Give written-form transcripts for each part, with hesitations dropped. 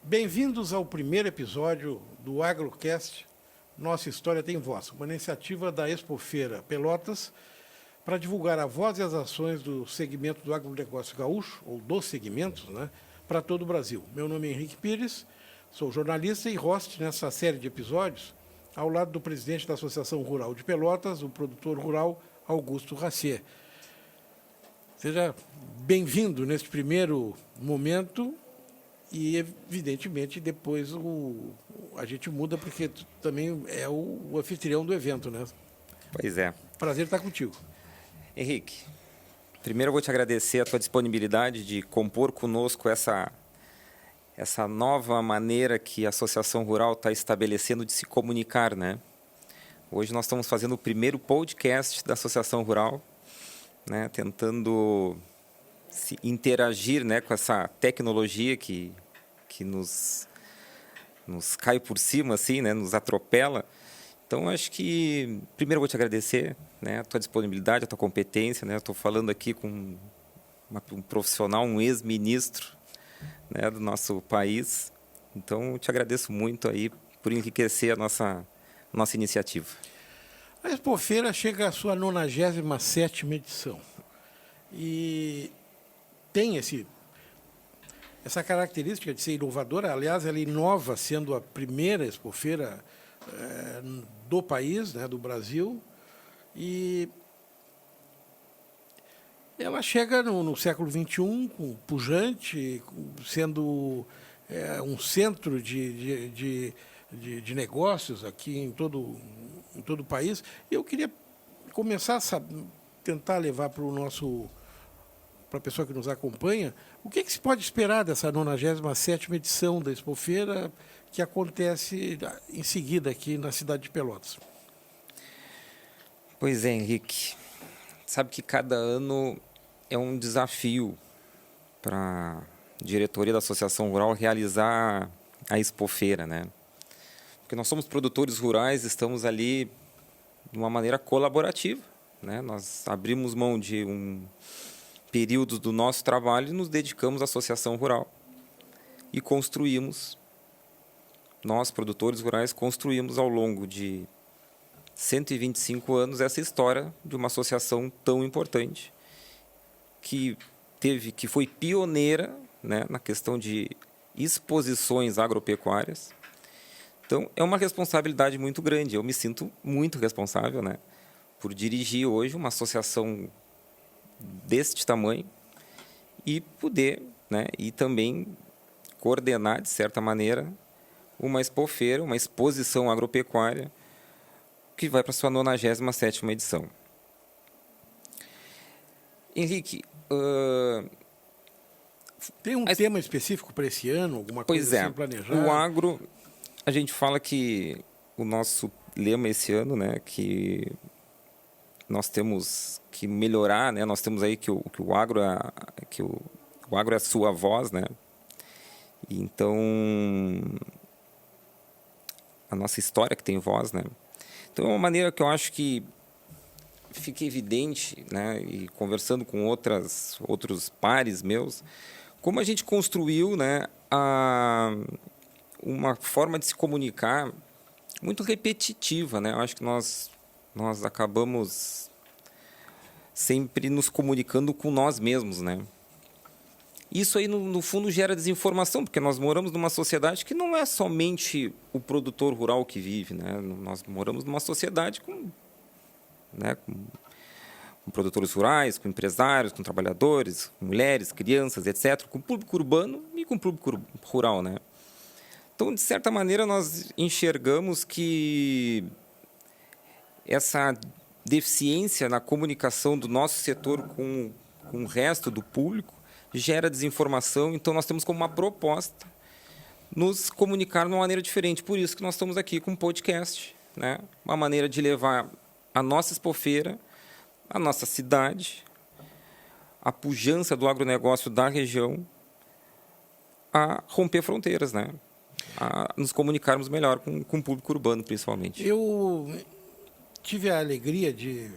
Bem-vindos ao primeiro episódio do AgroCast Nossa História Tem Voz, uma iniciativa da Expofeira Pelotas para divulgar a voz e as ações do segmento do agronegócio gaúcho, ou dos segmentos, para todo o Brasil. Meu nome é Henrique Pires, sou jornalista e host nessa série de episódios, ao lado do presidente da Associação Rural de Pelotas, o produtor rural Augusto Racier. Seja bem-vindo neste primeiro momento e, evidentemente, depois a gente muda porque tu também é o anfitrião do evento, né? Pois é. Prazer estar contigo. Henrique, primeiro eu vou te agradecer a tua disponibilidade de compor conosco essa nova maneira que a Associação Rural está estabelecendo de se comunicar, né? Hoje nós estamos fazendo o primeiro podcast da Associação Rural, né? Tentando se interagir, né, com essa tecnologia que nos cai por cima, assim, né? Nos atropela. Então, acho que, primeiro, eu vou te agradecer, né, a tua disponibilidade, a tua competência. Né? Estou falando aqui com um profissional, um ex-ministro, né, do nosso país. Então, eu te agradeço muito aí por enriquecer a nossa iniciativa. A Expofeira chega à sua 97ª edição e tem essa característica de ser inovadora. Aliás, ela inova sendo a primeira expofeira do país, né, do Brasil, e ela chega no século XXI, pujante, sendo um centro de negócios aqui em todo o país. Eu queria começar a tentar levar para a pessoa que nos acompanha, o que se pode esperar dessa 97ª edição da Expofeira, que acontece em seguida aqui na cidade de Pelotas? Pois é, Henrique. Sabe que cada ano é um desafio para a diretoria da Associação Rural realizar a Expofeira, né? Porque nós somos produtores rurais, estamos ali de uma maneira colaborativa, né? Nós abrimos mão de um período do nosso trabalho e nos dedicamos à Associação Rural e nós, produtores rurais, construímos ao longo de 125 anos essa história de uma associação tão importante que foi pioneira, né, na questão de exposições agropecuárias. Então, é uma responsabilidade muito grande. Eu me sinto muito responsável, né, por dirigir hoje uma associação deste tamanho e poder, né, e também coordenar, de certa maneira, uma expofeira, uma exposição agropecuária que vai para a sua 97ª edição. Henrique, tem um tema específico para esse ano, alguma coisa assim planejada? O agro, a gente fala que o nosso lema esse ano, né, que nós temos que melhorar, né? Nós temos aí que o agro é a sua voz, né? Então, a nossa história que tem voz, né? Então, é uma maneira que eu acho que fica evidente, né? E conversando com outros pares meus, como a gente construiu, né, uma forma de se comunicar muito repetitiva, né? Eu acho que nós acabamos sempre nos comunicando com nós mesmos, né? Isso aí, no fundo, gera desinformação, porque nós moramos numa sociedade que não é somente o produtor rural que vive, né? Nós moramos numa sociedade com produtores rurais, com empresários, com trabalhadores, com mulheres, crianças, etc., com público urbano e com público rural, né? Então, de certa maneira, nós enxergamos que essa deficiência na comunicação do nosso setor com o resto do público gera desinformação. Então, nós temos como uma proposta nos comunicar de uma maneira diferente. Por isso que nós estamos aqui com um podcast, né? Uma maneira de levar a nossa expofeira, a nossa cidade, a pujança do agronegócio da região a romper fronteiras, né? A nos comunicarmos melhor com o público urbano, principalmente. Eu tive a alegria de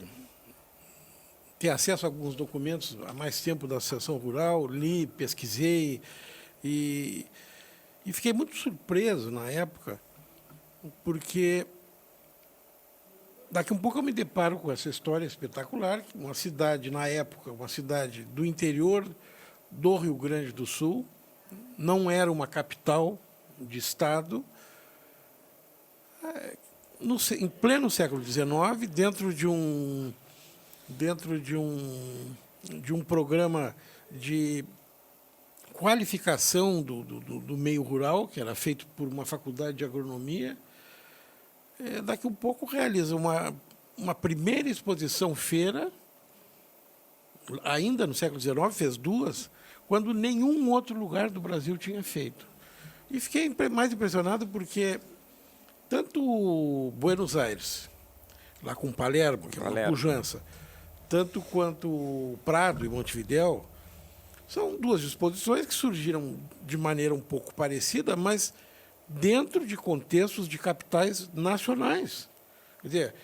ter acesso a alguns documentos há mais tempo da Associação Rural, li, pesquisei e E fiquei muito surpreso na época, porque daqui a um pouco eu me deparo com essa história espetacular, que uma cidade, na época, uma cidade do interior do Rio Grande do Sul, não era uma capital de Estado, em pleno século XIX, dentro de um programa de qualificação do meio rural, que era feito por uma faculdade de agronomia. Daqui a um pouco realiza uma primeira exposição feira, ainda no século XIX, fez duas, quando nenhum outro lugar do Brasil tinha feito. E fiquei mais impressionado porque tanto Buenos Aires, lá com Palermo, que é uma pujança, tanto quanto Prado e Montevidéu, são duas exposições que surgiram de maneira um pouco parecida, mas dentro de contextos de capitais nacionais. Quer dizer,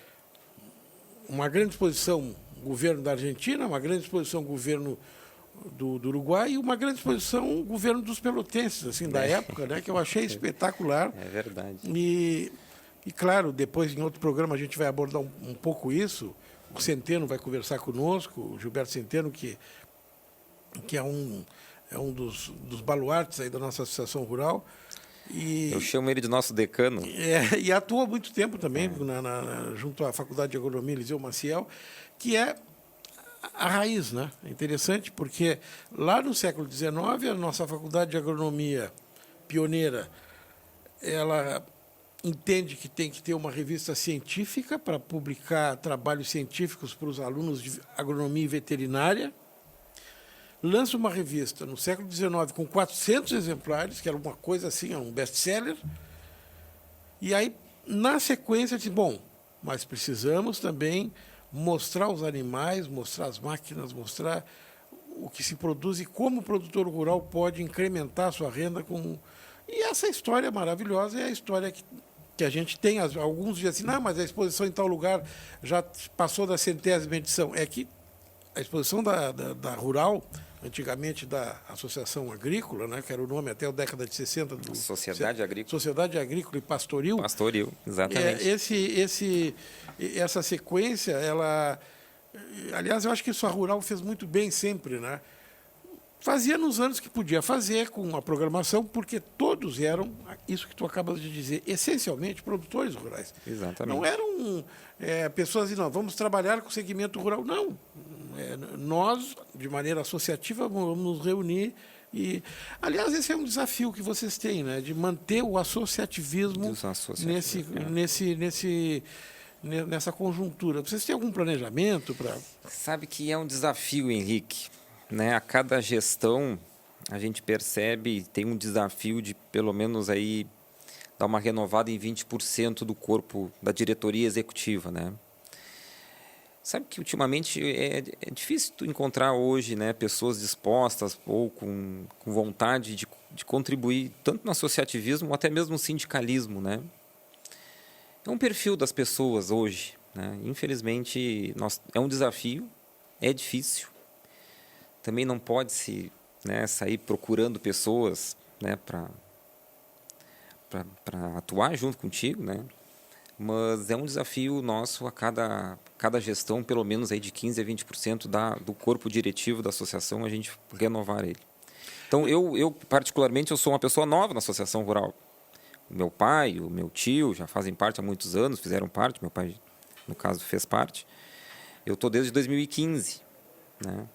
uma grande exposição governo da Argentina, uma grande exposição governo do Uruguai e uma grande exposição governo dos pelotenses, assim, da época, né, que eu achei espetacular. É verdade. E claro, depois em outro programa a gente vai abordar um pouco isso. O Centeno vai conversar conosco, o Gilberto Centeno, que é um dos baluartes aí da nossa associação rural. Eu chamo ele de nosso decano. E atua há muito tempo também, junto à Faculdade de Agronomia Eliseu Maciel, que é a raiz, né? É interessante porque lá no século XIX, a nossa Faculdade de Agronomia pioneira, ela entende que tem que ter uma revista científica para publicar trabalhos científicos para os alunos de agronomia e veterinária. Lança uma revista no século XIX com 400 exemplares, que era uma coisa assim, um best-seller. E aí, na sequência, disse, bom, mas precisamos também mostrar os animais, mostrar as máquinas, mostrar o que se produz e como o produtor rural pode incrementar a sua renda com... E essa história maravilhosa é a história que a gente tem. Alguns dizem assim, não, mas a exposição em tal lugar já passou da 100ª edição. É que a exposição da Rural, antigamente da Associação Agrícola, né, que era o nome até a década de 60 do Sociedade Agrícola. Sociedade Agrícola e Pastoril. Pastoril, exatamente. Essa sequência, ela... Aliás, eu acho que isso a Rural fez muito bem sempre, né? Fazia nos anos que podia fazer com a programação, porque todos eram, isso que tu acabas de dizer, essencialmente produtores rurais. Exatamente. Não eram pessoas dizendo, vamos trabalhar com o segmento rural. Não. Nós, de maneira associativa, vamos nos reunir e... Aliás, esse é um desafio que vocês têm, né? De manter o associativismo nessa conjuntura. Vocês têm algum planejamento para... Sabe que é um desafio, Henrique. Né? A cada gestão a gente percebe, tem um desafio de pelo menos aí dar uma renovada em 20% do corpo da diretoria executiva, né? Sabe que ultimamente é difícil tu encontrar hoje, né, pessoas dispostas ou com vontade de contribuir tanto no associativismo ou até mesmo no sindicalismo, né? É um perfil das pessoas hoje, né? Infelizmente é um desafio, é difícil. Também não pode se, né, sair procurando pessoas, né, para atuar junto contigo, né? Mas é um desafio nosso a cada gestão, pelo menos aí de 15% a 20% do corpo diretivo da associação, a gente renovar ele. Então, eu particularmente, eu sou uma pessoa nova na associação rural. O meu pai, o meu tio já fazem parte há muitos anos, fizeram parte, meu pai, no caso, fez parte. Eu estou desde 2015, né?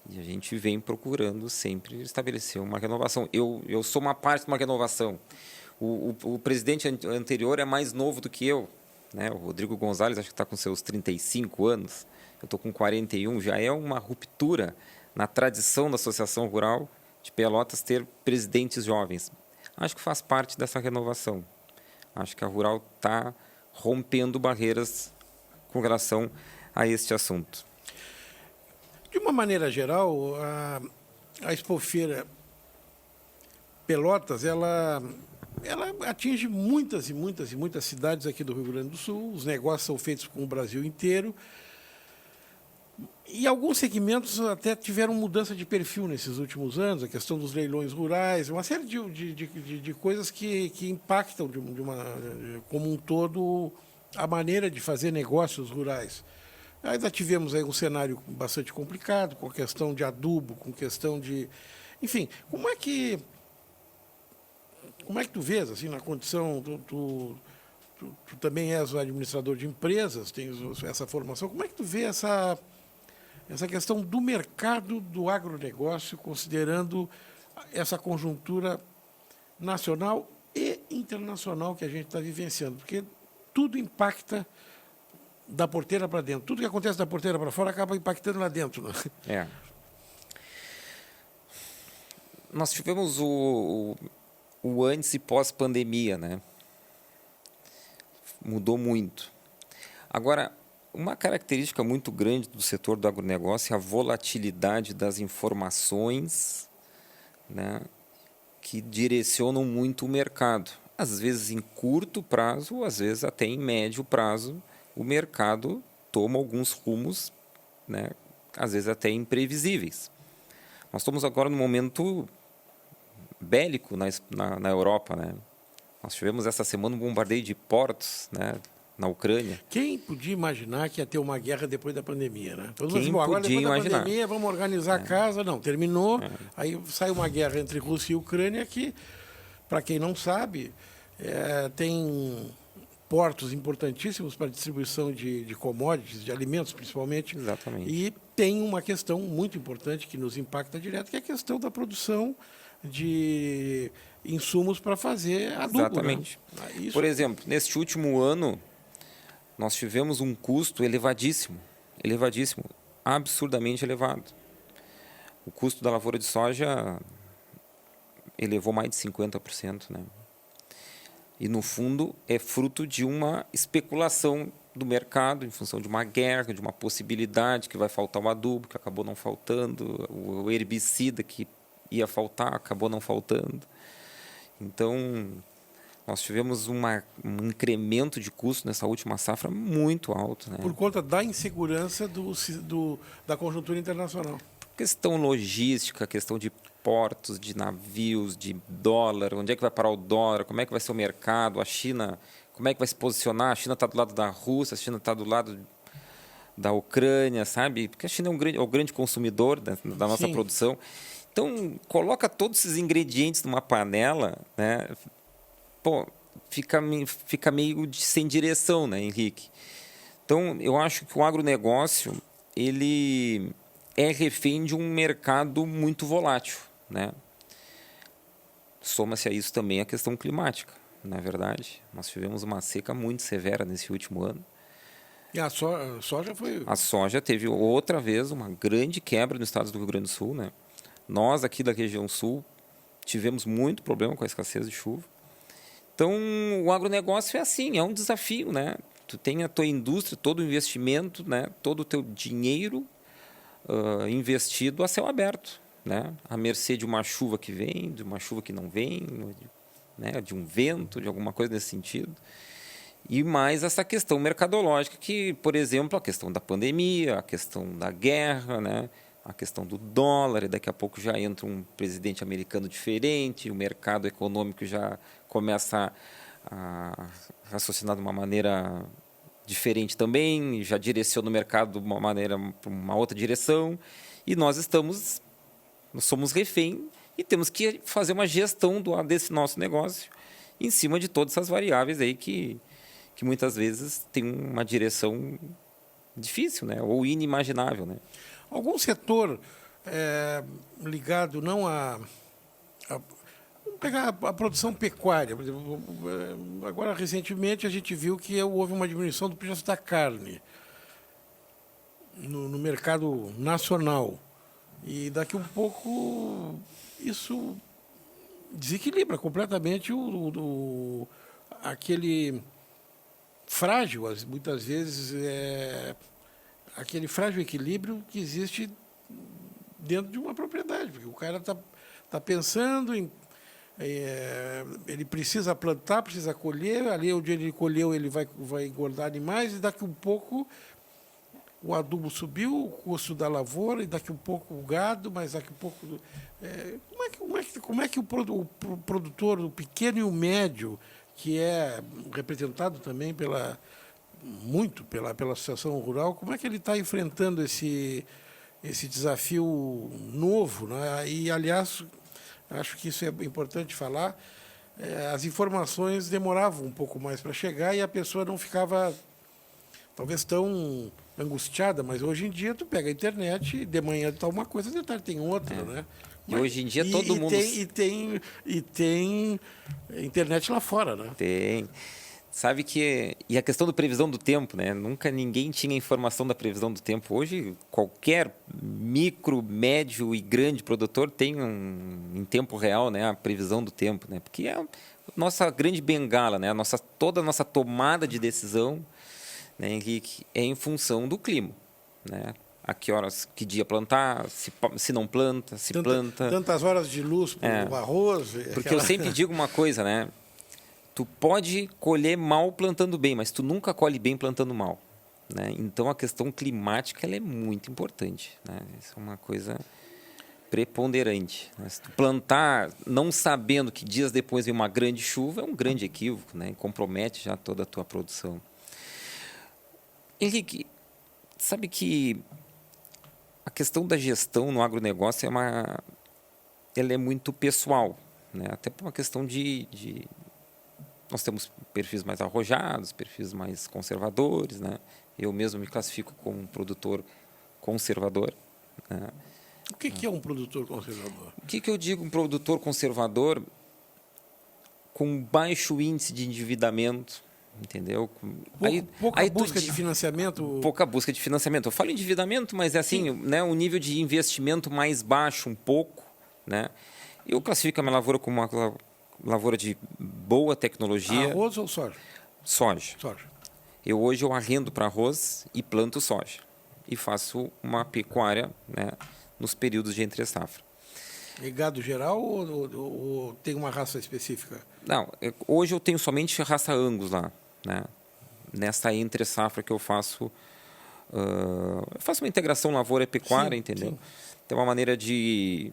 E a gente vem procurando sempre estabelecer uma renovação. Eu sou uma parte de uma renovação. O presidente anterior é mais novo do que eu, né? O Rodrigo Gonzalez, acho que está com seus 35 anos. Eu estou com 41. Já é uma ruptura na tradição da Associação Rural de Pelotas ter presidentes jovens. Acho que faz parte dessa renovação. Acho que a Rural está rompendo barreiras com relação a este assunto. De uma maneira geral, a Expofeira Pelotas, ela atinge muitas e muitas e muitas cidades aqui do Rio Grande do Sul. Os negócios são feitos com o Brasil inteiro. E alguns segmentos até tiveram mudança de perfil nesses últimos anos, a questão dos leilões rurais, uma série de coisas que impactam como um todo a maneira de fazer negócios rurais. Ainda tivemos aí um cenário bastante complicado, com a questão de adubo, com questão de... Enfim, como é que tu vês, assim, na condição... Tu também és o administrador de empresas, tens essa formação, como é que tu vê essa questão do mercado do agronegócio, considerando essa conjuntura nacional e internacional que a gente está vivenciando? Porque tudo impacta da porteira para dentro. Tudo que acontece da porteira para fora acaba impactando lá dentro. Né? É. Nós tivemos o antes e pós-pandemia, né? Mudou muito. Agora, uma característica muito grande do setor do agronegócio é a volatilidade das informações, né, que direcionam muito o mercado. Às vezes em curto prazo, às vezes até em médio prazo, o mercado toma alguns rumos, né, às vezes até imprevisíveis. Nós estamos agora num momento bélico na Europa, né? Nós tivemos essa semana um bombardeio de portos, né, na Ucrânia. Quem podia imaginar que ia ter uma guerra depois da pandemia, né? Todo mundo Quem disse, agora podia depois da imaginar? pandemia vamos organizar a casa. Não, terminou. Aí sai uma guerra entre Rússia e Ucrânia que, para quem não sabe, tem portos importantíssimos para distribuição de commodities, de alimentos principalmente. Exatamente. E tem uma questão muito importante que nos impacta direto, que é a questão da produção de insumos para fazer adubo. Exatamente. Né? Isso... Por exemplo, neste último ano, nós tivemos um custo elevadíssimo, absurdamente elevado. O custo da lavoura de soja elevou mais de 50%, né? E, no fundo, é fruto de uma especulação do mercado em função de uma guerra, de uma possibilidade que vai faltar o adubo, que acabou não faltando, o herbicida que ia faltar, acabou não faltando. Então, nós tivemos um incremento de custo nessa última safra muito alto. Né? Por conta da insegurança da conjuntura internacional. Questão logística, questão de portos, de navios, de dólar, onde é que vai parar o dólar, como é que vai ser o mercado, a China, como é que vai se posicionar, a China está do lado da Rússia, a China está do lado da Ucrânia, sabe? Porque a China é o grande consumidor da nossa Sim. produção. Então, coloca todos esses ingredientes numa panela, né? Pô, fica meio sem direção, né, Henrique? Então, eu acho que o agronegócio, ele é refém de um mercado muito volátil, né? Soma-se a isso também a questão climática, na verdade. Nós tivemos uma seca muito severa nesse último ano. E a soja foi... A soja teve outra vez uma grande quebra no estado do Rio Grande do Sul, né? Nós aqui da região sul tivemos muito problema com a escassez de chuva. Então, o agronegócio é assim, é um desafio, né? Tu tem a tua indústria, todo o investimento, né? Todo o teu dinheiro investido a céu aberto, né? À mercê de uma chuva que vem, de uma chuva que não vem, né? De um vento, de alguma coisa nesse sentido. E mais essa questão mercadológica que, por exemplo, a questão da pandemia, a questão da guerra, né? A questão do dólar, e daqui a pouco já entra um presidente americano diferente, o mercado econômico já começa a raciocinar de uma maneira diferente também, já direciona o mercado de uma maneira, para uma outra direção, e nós somos refém e temos que fazer uma gestão desse nosso negócio em cima de todas essas variáveis aí que muitas vezes tem uma direção difícil, né? Ou inimaginável, né? Algum setor ligado não vamos pegar a produção pecuária, por exemplo, agora recentemente a gente viu que houve uma diminuição do preço da carne no mercado nacional e daqui um pouco isso desequilibra completamente aquele frágil, muitas vezes aquele frágil equilíbrio que existe dentro de uma propriedade, porque o cara está pensando em ele precisa plantar, precisa colher, ali onde ele colheu ele vai engordar animais e daqui um pouco o adubo subiu, o custo da lavoura, e daqui a pouco o gado, mas daqui a pouco... como é que o produtor, o pequeno e o médio, que é representado também pela Associação Rural, como é que ele está enfrentando esse desafio novo, né? E, aliás, acho que isso é importante falar, as informações demoravam um pouco mais para chegar e a pessoa não ficava, talvez, tão angustiada, mas hoje em dia tu pega a internet e de manhã está uma coisa, de tarde tem outra, né? E hoje em dia todo mundo... Tem internet lá fora, né? Tem. Sabe que... E a questão da previsão do tempo, né? Nunca ninguém tinha informação da previsão do tempo. Hoje, qualquer micro, médio e grande produtor tem em tempo real, né, a previsão do tempo, né? Porque é a nossa grande bengala, né? Toda a nossa tomada de decisão, né, Henrique, é em função do clima, né? A que horas, que dia plantar, se não planta, se planta. Tantas horas de luz para o arroz. Porque eu sempre digo uma coisa, né? Tu pode colher mal plantando bem, mas tu nunca colhe bem plantando mal, né? Então a questão climática ela é muito importante, né? Isso é uma coisa preponderante, né? Se tu plantar não sabendo que dias depois vem uma grande chuva, é um grande equívoco, né? E compromete já toda a tua produção. Henrique, sabe que a questão da gestão no agronegócio ela é muito pessoal, né? Até por uma questão nós temos perfis mais arrojados, perfis mais conservadores, né? Eu mesmo me classifico como um produtor conservador, né? O que é um produtor conservador? O que eu digo um produtor conservador? Com baixo índice de endividamento, entendeu? Pouca busca de financiamento? Pouca busca de financiamento. Eu falo endividamento, mas é assim, né, um nível de investimento mais baixo um pouco, né? Eu classifico a minha lavoura como uma lavoura de boa tecnologia. Arroz ou soja? Soja. Hoje eu arrendo para arroz e planto soja. E faço uma pecuária, né, nos períodos de entre safra. E gado geral ou tem uma raça específica? Não, hoje eu tenho somente raça Angus lá, né? Nessa entre safra que eu faço uma integração lavoura e pecuária, sim, entendeu? Sim. Tem uma maneira de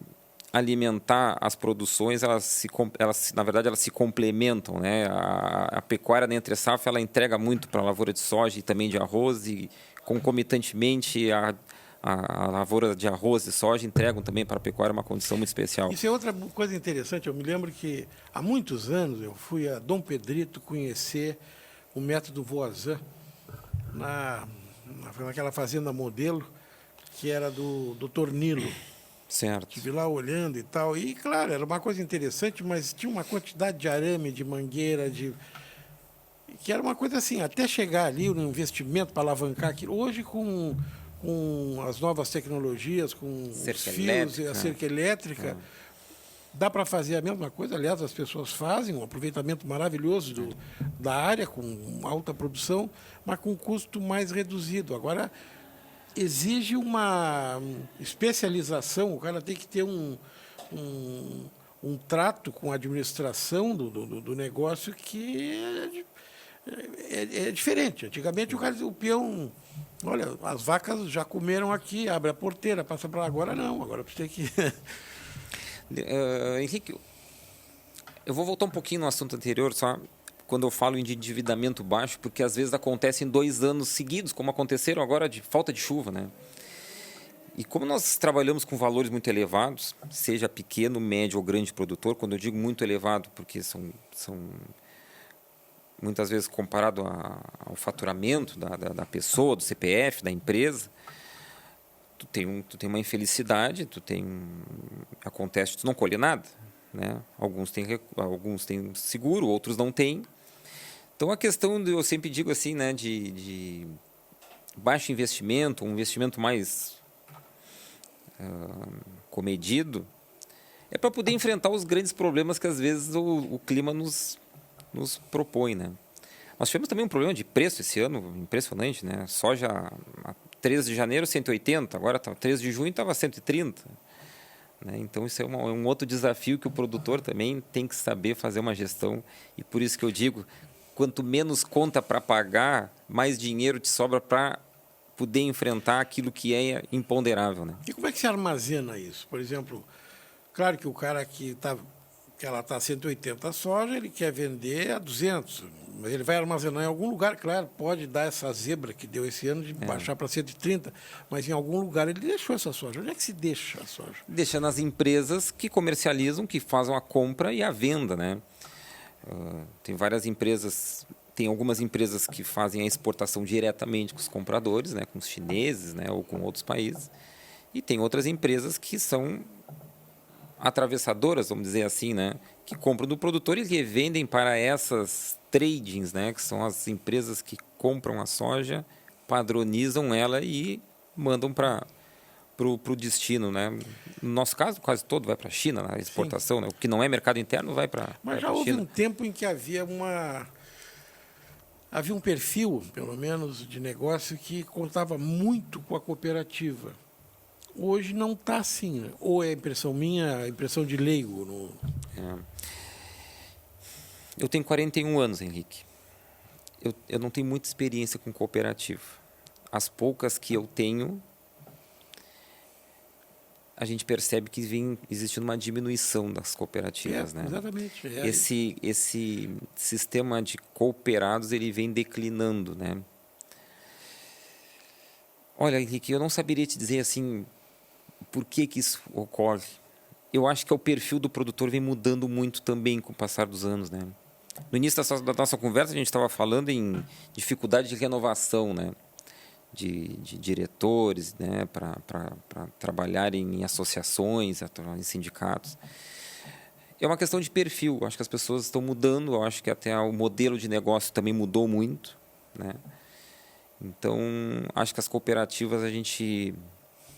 alimentar as produções, na verdade elas se complementam, né? A pecuária na entre safra ela entrega muito para a lavoura de soja e também de arroz, e concomitantemente a lavoura de arroz e soja entregam também para a pecuária uma condição muito especial. Isso é outra coisa interessante. Eu me lembro que há muitos anos eu fui a Dom Pedrito conhecer o método Voisin naquela fazenda modelo que era do Dr. Nilo. Certo. Estive lá olhando e tal. E, claro, era uma coisa interessante, mas tinha uma quantidade de arame, de mangueira, que era uma coisa assim, até chegar ali no investimento para alavancar aquilo. Hoje, com as novas tecnologias, com os fios e a cerca elétrica, dá para fazer a mesma coisa. Aliás, as pessoas fazem um aproveitamento maravilhoso da área, com alta produção, mas com custo mais reduzido. Agora, exige uma especialização, o cara tem que ter um trato com a administração do negócio que é diferente. Antigamente o peão, olha, as vacas já comeram aqui, abre a porteira, passa para lá. Agora não, agora você tem que... Henrique, eu vou voltar um pouquinho no assunto anterior, só quando eu falo em endividamento baixo, porque às vezes acontece em 2 anos seguidos, como aconteceram agora de falta de chuva, né? E como nós trabalhamos com valores muito elevados, seja pequeno, médio ou grande produtor, quando eu digo muito elevado, porque são muitas vezes comparado ao faturamento da pessoa, do CPF, da empresa, tu tem uma infelicidade, acontece que tu não colhe nada, né? Alguns têm seguro, outros não têm. Então a questão, eu sempre digo assim, né, de baixo investimento, um investimento mais comedido, é para poder enfrentar os grandes problemas que às vezes o clima nos propõe, né? Nós tivemos também um problema de preço esse ano, impressionante, né? Soja a 13 de janeiro 180, agora 13 de junho estava 130. Né? Então isso é um outro desafio que o produtor também tem que saber fazer uma gestão, e por isso que eu digo, quanto menos conta para pagar, mais dinheiro te sobra para poder enfrentar aquilo que é imponderável, né? E como é que se armazena isso? Por exemplo, claro que o cara que ela está a 180 a soja, ele quer vender a 200, mas ele vai armazenar em algum lugar, claro, pode dar essa zebra que deu esse ano de baixar para 130, mas em algum lugar ele deixou essa soja. Onde é que se deixa a soja? Deixa nas empresas que comercializam, que fazem a compra e a venda, né? Tem várias empresas, tem algumas empresas que fazem a exportação diretamente com os compradores, né? Com os chineses, né? Ou com outros países. E tem outras empresas que são atravessadoras, vamos dizer assim, né? Que compram do produtor e revendem para essas tradings, né? Que são as empresas que compram a soja, padronizam ela e mandam para o destino, né? No nosso caso, quase todo vai para a China, na exportação, né? O que não é mercado interno vai para a China. Mas já houve um tempo em que havia um perfil, pelo menos, de negócio que contava muito com a cooperativa. Hoje não está assim, né? Ou é impressão minha, impressão de leigo? Eu tenho 41 anos, Henrique. Eu não tenho muita experiência com cooperativa. As poucas que eu tenho, a gente percebe que vem existindo uma diminuição das cooperativas, né? Exatamente. Esse sistema de cooperados, ele vem declinando, né? Olha, Henrique, eu não saberia te dizer assim por que isso ocorre. Eu acho que o perfil do produtor vem mudando muito também com o passar dos anos, né? No início da nossa conversa, a gente estava falando em dificuldade de renovação, né? De diretores, né? Para trabalharem em associações, em sindicatos. É uma questão de perfil. Eu acho que as pessoas estão mudando. Eu acho que até o modelo de negócio também mudou muito, né? Então, acho que as cooperativas, a gente,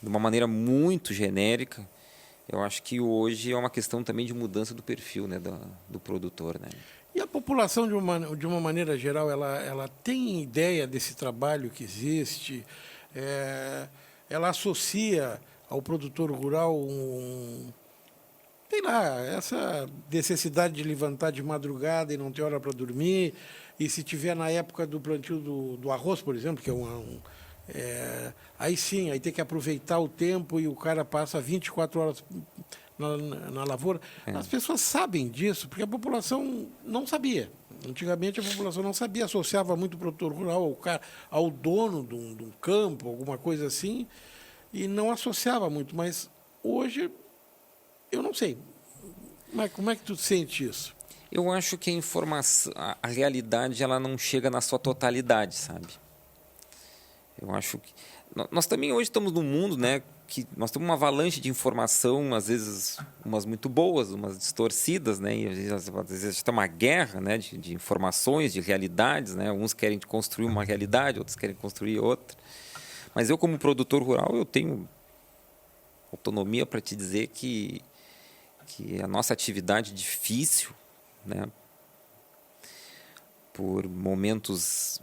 de uma maneira muito genérica, eu acho que hoje é uma questão também de mudança do perfil, né, do produtor, né? E a população, de uma maneira geral, ela tem ideia desse trabalho que existe? Ela associa ao produtor rural sei lá, essa necessidade de levantar de madrugada e não ter hora para dormir, e se tiver na época do plantio do arroz, por exemplo, que aí sim, aí tem que aproveitar o tempo e o cara passa 24 horas na lavoura. As pessoas sabem disso, porque a população não sabia. Antigamente a população não sabia, associava muito o produtor rural ao dono de um campo, alguma coisa assim, e não associava muito. Mas hoje, eu não sei. Mas como é que tu sente isso? Eu acho que a informação, a realidade, ela não chega na sua totalidade, sabe? Eu acho que nós também hoje estamos num mundo, né, que nós temos uma avalanche de informação, às vezes umas muito boas, umas distorcidas, né, e às vezes tem uma guerra, né, de informações, de realidades, né, uns querem construir uma realidade, outros querem construir outra. Mas eu, como produtor rural, eu tenho autonomia para te dizer que a nossa atividade difícil, né, por momentos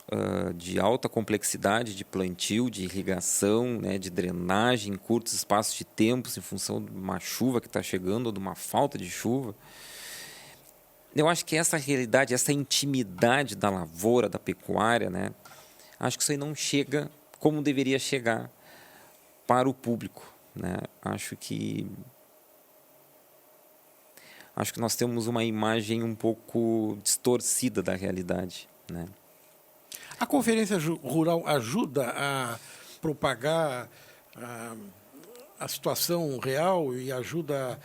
de alta complexidade de plantio, de irrigação, né, de drenagem em curtos espaços de tempo, em função de uma chuva que está chegando ou de uma falta de chuva. Eu acho que essa realidade, essa intimidade da lavoura, da pecuária, né, acho que isso aí não chega como deveria chegar para o público, né? Acho que nós temos uma imagem um pouco distorcida da realidade, né? A Conferência Rural ajuda a propagar a situação real e ajuda,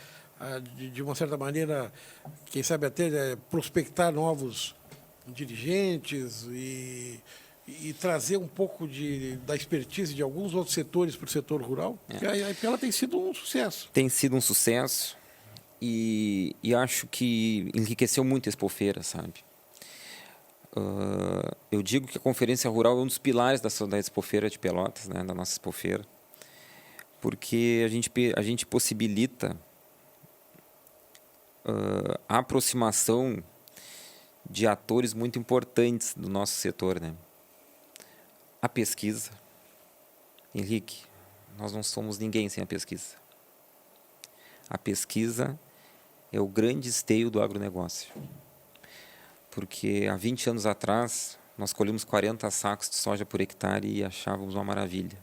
de uma certa maneira, quem sabe até prospectar novos dirigentes e trazer um pouco da expertise de alguns outros setores para o setor rural? Porque a IPELA tem sido um sucesso. Tem sido um sucesso. E acho que enriqueceu muito a Expofeira, sabe? Eu digo que a Conferência Rural é um dos pilares da Expofeira de Pelotas, né? Da nossa Expofeira, porque a gente possibilita a aproximação de atores muito importantes do nosso setor, né? A pesquisa. Henrique, nós não somos ninguém sem a pesquisa. A pesquisa é o grande esteio do agronegócio. Porque há 20 anos atrás, nós colhemos 40 sacos de soja por hectare e achávamos uma maravilha.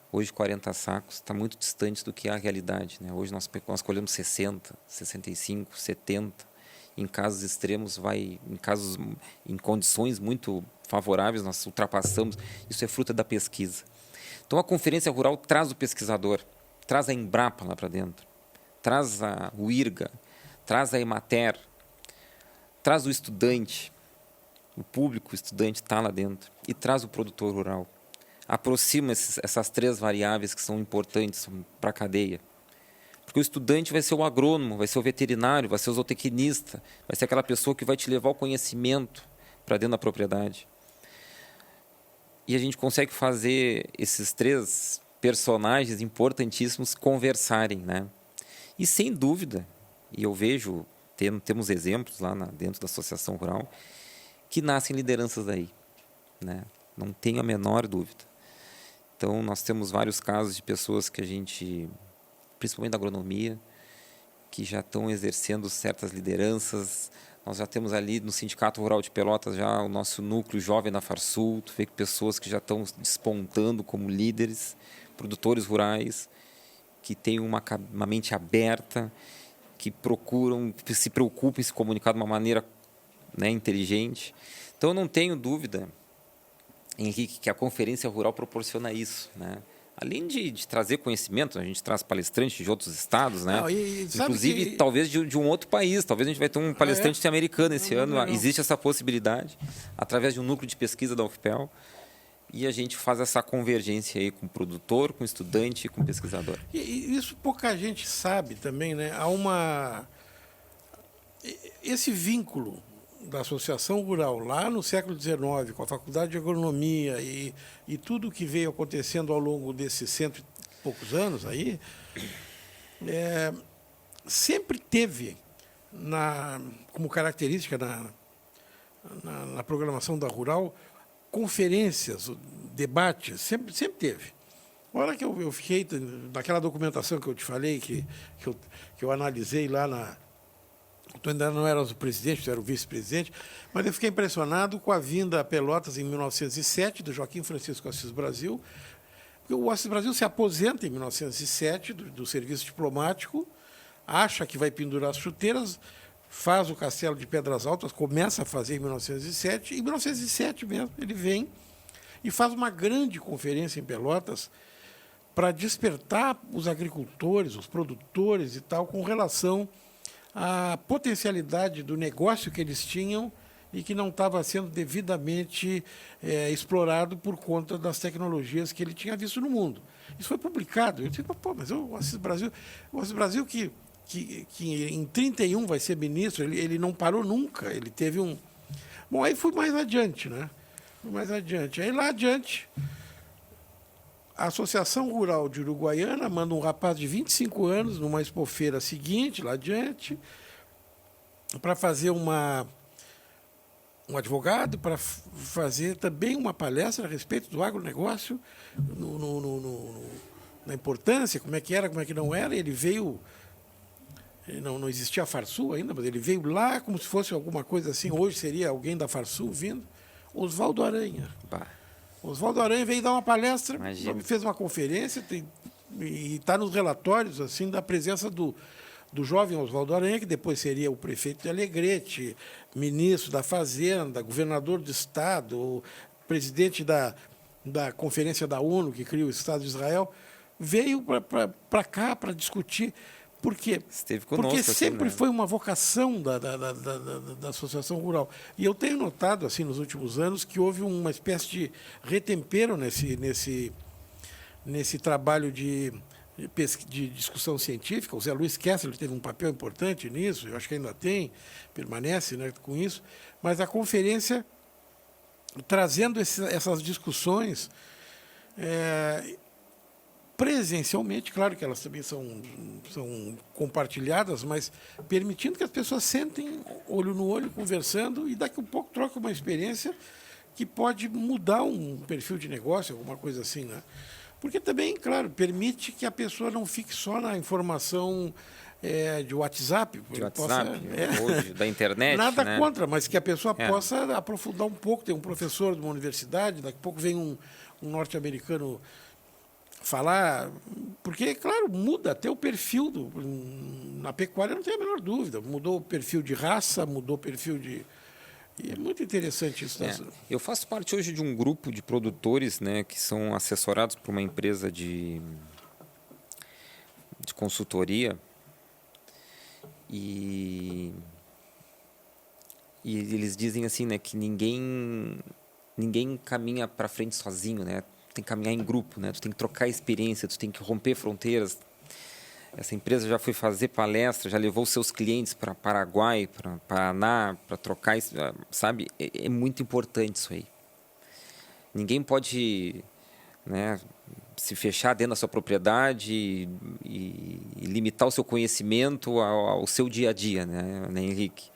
Hoje, 40 sacos está muito distante do que é a realidade, né? Hoje nós colhemos 60, 65, 70. Em casos extremos, em condições muito favoráveis, nós ultrapassamos. Isso é fruto da pesquisa. Então, a Conferência Rural traz o pesquisador, traz a Embrapa lá para dentro, traz o IRGA, traz a Emater, traz o estudante, o público o estudante está lá dentro, e traz o produtor rural. Aproxima essas 3 variáveis que são importantes para a cadeia. Porque o estudante vai ser o agrônomo, vai ser o veterinário, vai ser o zootecnista, vai ser aquela pessoa que vai te levar o conhecimento para dentro da propriedade. E a gente consegue fazer esses 3 personagens importantíssimos conversarem, né? E sem dúvida, e eu vejo, temos exemplos lá dentro da Associação Rural, que nascem lideranças daí, né? Não tenho a menor dúvida. Então, nós temos vários casos de pessoas que a gente, principalmente da agronomia, que já estão exercendo certas lideranças. Nós já temos ali no Sindicato Rural de Pelotas já o nosso núcleo jovem da Farsul. Tu vê que pessoas que já estão despontando como líderes, produtores rurais, que têm uma mente aberta, que se preocupam em se comunicar de uma maneira, né, inteligente. Então, eu não tenho dúvida, Henrique, que a Conferência Rural proporciona isso, né? Além de trazer conhecimento, a gente traz palestrantes de outros estados, né? Não, Inclusive, talvez de um outro país. Talvez a gente vai ter um palestrante americano esse ano. Não. Existe essa possibilidade, através de um núcleo de pesquisa da UFPEL. E a gente faz essa convergência aí com o produtor, com o estudante e com o pesquisador. E isso pouca gente sabe também, né? Esse vínculo da Associação Rural lá no século XIX, com a Faculdade de Agronomia e tudo que veio acontecendo ao longo desses 100 e poucos anos aí, sempre teve como característica na programação da Rural conferências, debates, sempre teve. A hora que eu fiquei, naquela documentação que eu te falei, que eu analisei lá eu ainda não era o presidente, eu era o vice-presidente, mas eu fiquei impressionado com a vinda a Pelotas em 1907, do Joaquim Francisco Assis Brasil. O Assis Brasil se aposenta em 1907 do serviço diplomático, acha que vai pendurar as chuteiras, faz o Castelo de Pedras Altas, começa a fazer em 1907, e em 1907 mesmo ele vem e faz uma grande conferência em Pelotas para despertar os agricultores, os produtores e tal, com relação à potencialidade do negócio que eles tinham e que não estava sendo devidamente explorado por conta das tecnologias que ele tinha visto no mundo. Isso foi publicado. Eu disse, mas o Assis Brasil que em 31 vai ser ministro, ele não parou nunca, ele teve um... Bom, aí fui mais adiante, né? Aí lá adiante, a Associação Rural de Uruguaiana manda um rapaz de 25 anos numa expofeira seguinte, lá adiante, para fazer um advogado, para fazer também uma palestra a respeito do agronegócio, na importância, como é que era, como é que não era. Ele veio... Não existia a Farsul ainda, mas ele veio lá como se fosse alguma coisa assim. Hoje seria alguém da Farsul vindo. Oswaldo Aranha. Bah. Oswaldo Aranha veio dar uma palestra, Imagina. fez uma conferência e está nos relatórios assim da presença do jovem Oswaldo Aranha, que depois seria o prefeito de Alegrete, ministro da Fazenda, governador do Estado, presidente da Conferência da ONU, que cria o Estado de Israel, veio para cá para discutir. Por quê? Esteve conosco, porque sempre assim, né? foi uma vocação da Associação Rural. E eu tenho notado, assim, nos últimos anos, que houve uma espécie de retempero nesse trabalho de discussão científica. O Zé Luiz Kessler teve um papel importante nisso, eu acho que ainda permanece, né, com isso. Mas a conferência, trazendo essas discussões... presencialmente, claro que elas também são compartilhadas, mas permitindo que as pessoas sentem olho no olho, conversando, e daqui a pouco trocam uma experiência que pode mudar um perfil de negócio, alguma coisa assim, né? Porque também, claro, permite que a pessoa não fique só na informação de WhatsApp. De WhatsApp, ou da internet. Nada né? contra, mas que a pessoa possa aprofundar um pouco. Tem um professor de uma universidade, daqui a pouco vem um norte-americano falar, porque, claro, muda até o perfil na pecuária, não tem a menor dúvida. Mudou o perfil de raça, mudou o perfil de... E é muito interessante isso. Eu faço parte hoje de um grupo de produtores, né, que são assessorados por uma empresa de consultoria e eles dizem assim, né, que ninguém caminha para frente sozinho, né? Tem que caminhar em grupo, né? Tu tem que trocar experiência, tu tem que romper fronteiras. Essa empresa já foi fazer palestra, já levou seus clientes para Paraguai, para Paraná, para trocar, sabe? É muito importante isso aí. Ninguém pode, né, se fechar dentro da sua propriedade e limitar o seu conhecimento ao seu dia a dia, né, Henrique?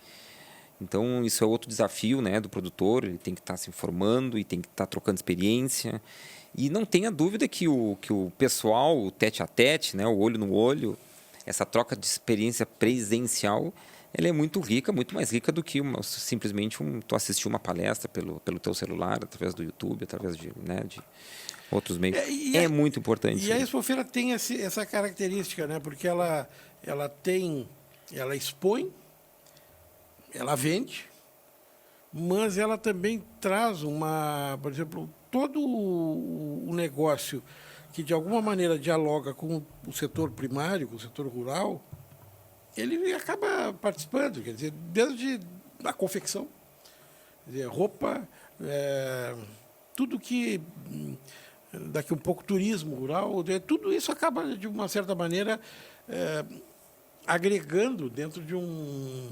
Então, isso é outro desafio, né, do produtor. Ele tem que estar se informando e tem que estar trocando experiência. E não tenha dúvida que o pessoal, o tete a tete, né, o olho no olho, essa troca de experiência presencial, ela é muito rica, muito mais rica do que simplesmente tu assistir uma palestra pelo teu celular, através do YouTube, através de outros meios. É muito importante. E a Expofeira tem essa característica, né, porque ela expõe, ela vende, mas ela também traz por exemplo, todo o negócio que de alguma maneira dialoga com o setor primário, com o setor rural, ele acaba participando, quer dizer, desde a confecção, quer dizer, roupa, tudo que daqui um pouco turismo rural, tudo isso acaba de uma certa maneira agregando dentro de um...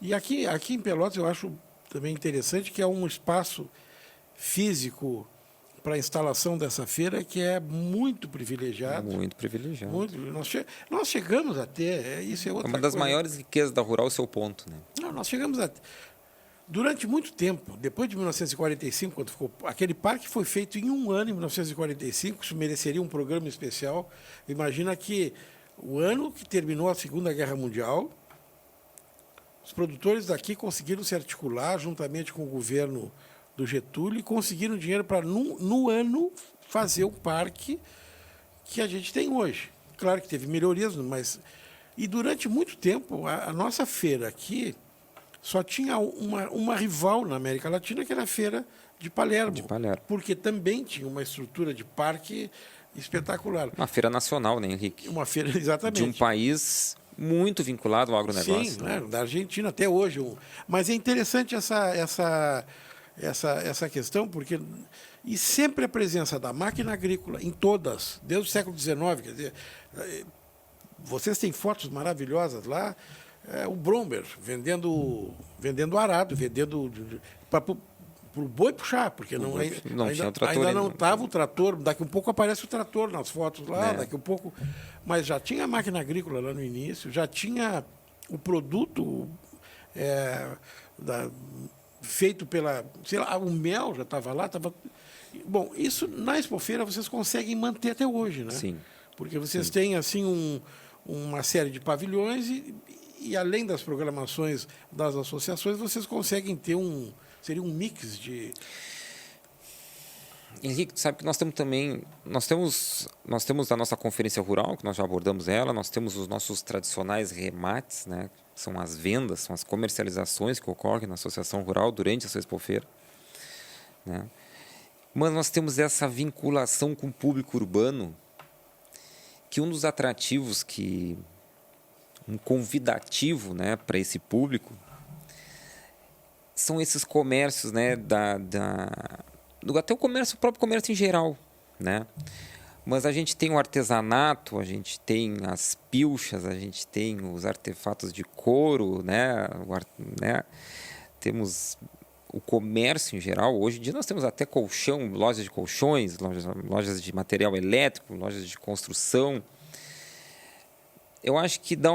E aqui em Pelotas eu acho também interessante que é um espaço físico para a instalação dessa feira que é muito privilegiado. Muito privilegiado. Nós chegamos a ter, isso é outra coisa. Uma das maiores riquezas da rural é o seu ponto, né? Não, nós chegamos a... Durante muito tempo, depois de 1945, quando ficou... Aquele parque foi feito em um ano, em 1945, isso mereceria um programa especial. Imagina que o ano que terminou a Segunda Guerra Mundial, os produtores daqui conseguiram se articular juntamente com o governo do Getúlio e conseguiram dinheiro para, no ano, fazer o parque que a gente tem hoje. Claro que teve melhorias, mas... E durante muito tempo, a nossa feira aqui só tinha uma rival na América Latina, que era a Feira de Palermo. Porque também tinha uma estrutura de parque espetacular. Uma feira nacional, né, Henrique? Uma feira, exatamente. De um país muito vinculado ao agronegócio. Sim, né? Da Argentina até hoje. Mas é interessante essa questão, porque... E sempre a presença da máquina agrícola, em todas, desde o século XIX. Quer dizer, vocês têm fotos maravilhosas lá, o Bromber vendendo arado, vendendo para o boi puxar, porque ainda não estava o trator. Daqui a pouco aparece o trator nas fotos lá, daqui a pouco... Mas já tinha a máquina agrícola lá no início, já tinha o produto feito pela... Sei lá, o mel já estava lá. Bom, isso na Expofeira vocês conseguem manter até hoje, né? Sim. Porque vocês têm assim uma série de pavilhões e além das programações das associações, vocês conseguem ter seria um mix de... Henrique, tu sabe que nós temos também, nós temos a nossa conferência rural, que nós já abordamos ela, nós temos os nossos tradicionais remates, né, que são as vendas, são as comercializações que ocorrem na associação rural durante essa Expofeira, né? Mas nós temos essa vinculação com o público urbano, que um dos atrativos, um convidativo, né, para esse público, são esses comércios, né, até o próprio comércio em geral, né? Mas a gente tem o artesanato, a gente tem as pilchas, a gente tem os artefatos de couro, né? Temos o comércio em geral. Hoje em dia nós temos até colchão, lojas de colchões, lojas de material elétrico, lojas de construção. Eu acho que dá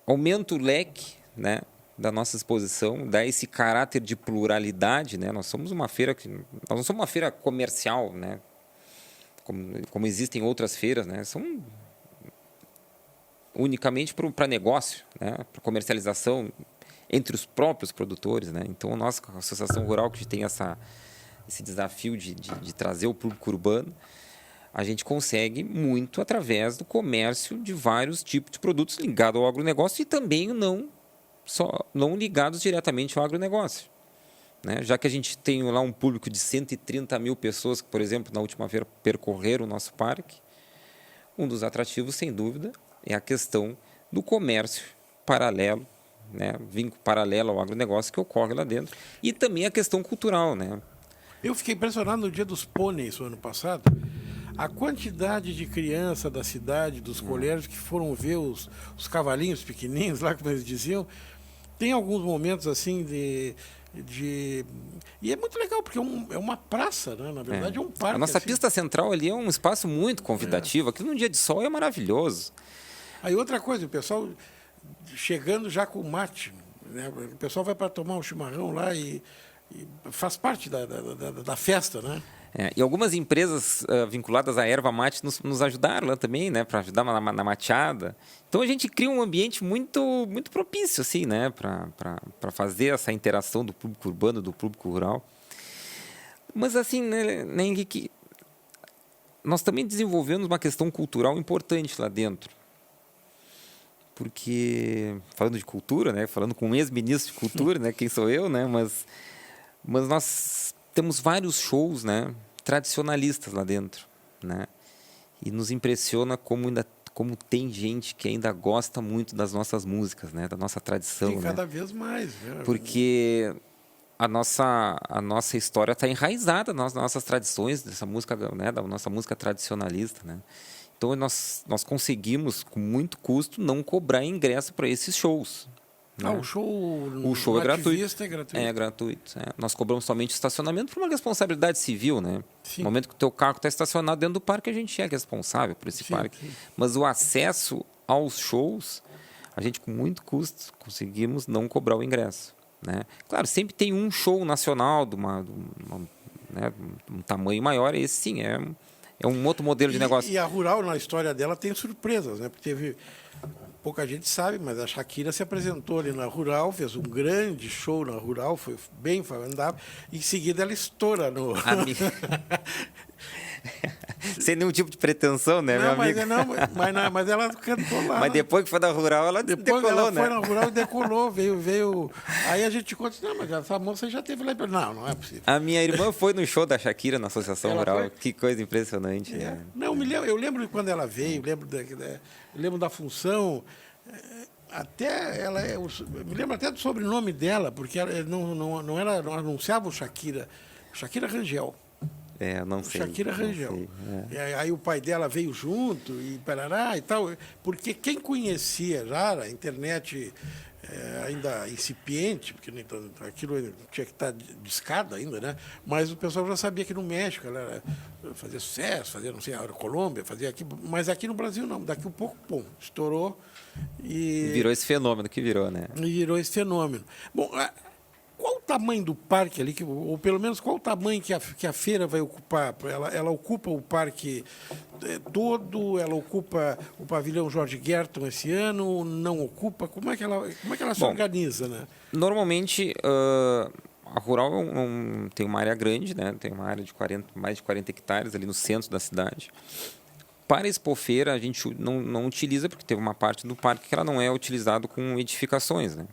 aumenta o leque, né, da nossa exposição, dá esse caráter de pluralidade, né? Nós somos uma feira nós não somos uma feira comercial, né? Como existem outras feiras, né? unicamente para negócio, né? Para comercialização entre os próprios produtores, né? Então, a Associação Rural, que tem esse desafio de trazer o público urbano, a gente consegue muito através do comércio de vários tipos de produtos ligados ao agronegócio e também não ligados diretamente ao agronegócio, né? Já que a gente tem lá um público de 130 mil pessoas que, por exemplo, na última feira percorreram o nosso parque, um dos atrativos, sem dúvida, é a questão do comércio paralelo, né? Vínculo paralelo ao agronegócio que ocorre lá dentro. E também a questão cultural, né? Eu fiquei impressionado no dia dos pôneis, no ano passado, a quantidade de crianças da cidade, dos colégios, que foram ver os cavalinhos pequenininhos, lá como eles diziam. Tem alguns momentos assim E é muito legal, porque é uma praça, né? Na verdade é um parque. A nossa assim. pista central ali é um espaço muito convidativo. Aqui num dia de sol é maravilhoso. Aí outra coisa, o pessoal chegando já com mate, né? O pessoal vai para tomar um chimarrão lá e faz parte da festa, né? E algumas empresas vinculadas à erva mate nos ajudaram lá também, né, para ajudar na mateada. Então a gente cria um ambiente muito muito propício assim, né, para fazer essa interação do público urbano, do público rural. Mas assim, né, Henrique, nós também desenvolvemos uma questão cultural importante lá dentro. Porque falando de cultura, né, falando com um ex-ministro de cultura, né, quem sou eu, né, mas nós temos vários shows, né, tradicionalistas lá dentro, né? E nos impressiona como tem gente que ainda gosta muito das nossas músicas, né, da nossa tradição, Tem cada né? vez mais, né? Porque a nossa história está enraizada nas nossas tradições, dessa música, né, da nossa música tradicionalista, né? Então nós conseguimos com muito custo não cobrar ingresso para esses shows. Ah, né? o show é gratuito. É gratuito. É gratuito. Nós cobramos somente estacionamento por uma responsabilidade civil, né? Sim. No momento que o teu carro está estacionado dentro do parque, a gente é responsável por esse parque. Sim. Mas o acesso aos shows, a gente com muito custo conseguimos não cobrar o ingresso, né? Claro, sempre tem um show nacional né, um tamanho maior, esse sim é um outro modelo de negócio. E a Rural, na história dela, tem surpresas, né? Porque pouca gente sabe, mas a Shakira se apresentou ali na Rural, fez um grande show na Rural, foi bem andava, e em seguida ela estoura no... Sem nenhum tipo de pretensão, né, meu amigo? Mas ela cantou lá. Mas depois que foi da Rural, ela decolou, ela né? foi na Rural e decolou, veio... Aí a gente conta, não, mas essa moça já teve lá. Não é possível. A minha irmã foi no show da Shakira na Associação Ela Rural. foi? Que coisa impressionante. Né? Não, eu lembro de quando ela veio, eu lembro da função... Até ela me lembro até do sobrenome dela, porque ela não anunciava o Shakira Rangel. Não sei. Shakira Rangel. Sei, E aí o pai dela veio junto e parará e tal, porque quem conhecia já a internet ainda incipiente, porque aquilo tinha que estar de escada ainda, né? Mas o pessoal já sabia que no México ela fazia sucesso, fazia, não sei, a Colômbia, fazia aqui, mas aqui no Brasil não. Daqui a pouco, pum, estourou e virou esse fenômeno que virou, né? Virou esse fenômeno. Bom, qual o tamanho do parque ali, ou pelo menos qual o tamanho que a feira vai ocupar? Ela ocupa o parque todo? Ela ocupa o pavilhão Jorge Gerton esse ano? Não ocupa? Como é que ela se organiza, né? Normalmente, a Rural tem uma área grande, né? Tem uma área de mais de 40 hectares ali no centro da cidade. Para a Expofeira, a gente não utiliza, porque teve uma parte do parque que ela não é utilizado com edificações, né?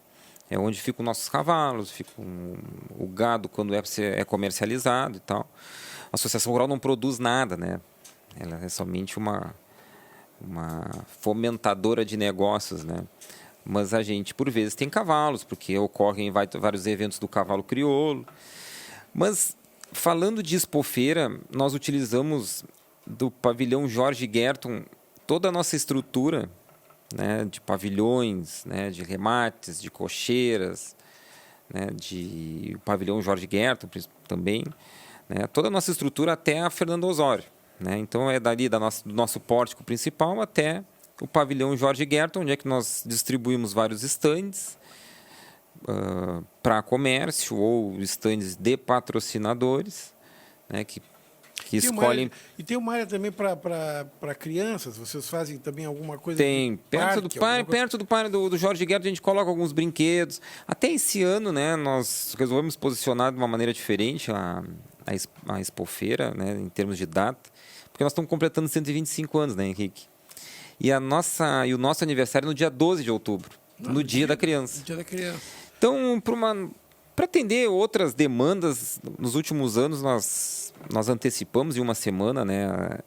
É onde ficam nossos cavalos, fica o gado quando é comercializado e tal. A Associação Rural não produz nada, né? Ela é somente uma fomentadora de negócios, né? Mas a gente, por vezes, tem cavalos, porque ocorrem vários eventos do cavalo crioulo. Mas, falando de Expofeira, nós utilizamos do pavilhão Jorge Gerton toda a nossa estrutura, né, de pavilhões, né, de remates, de cocheiras, né, de pavilhão Jorge Gerton também, né, toda a nossa estrutura até a Fernando Osório, né, então é dali do nosso pórtico principal até o pavilhão Jorge Gerton, onde é que nós distribuímos vários estandes para comércio ou estandes de patrocinadores, né, que que escolhem... E tem uma área também para crianças? Vocês fazem também alguma coisa? Tem. Perto do parque do Jorge Guerra, a gente coloca alguns brinquedos. Até esse ano, né, nós resolvemos posicionar de uma maneira diferente a Expofeira, né, em termos de data, porque nós estamos completando 125 anos, né, Henrique? E o nosso aniversário é no dia 12 de outubro, no Dia da Criança. Dia da Criança. Então, para atender outras demandas, nos últimos anos nós antecipamos em uma semana, né,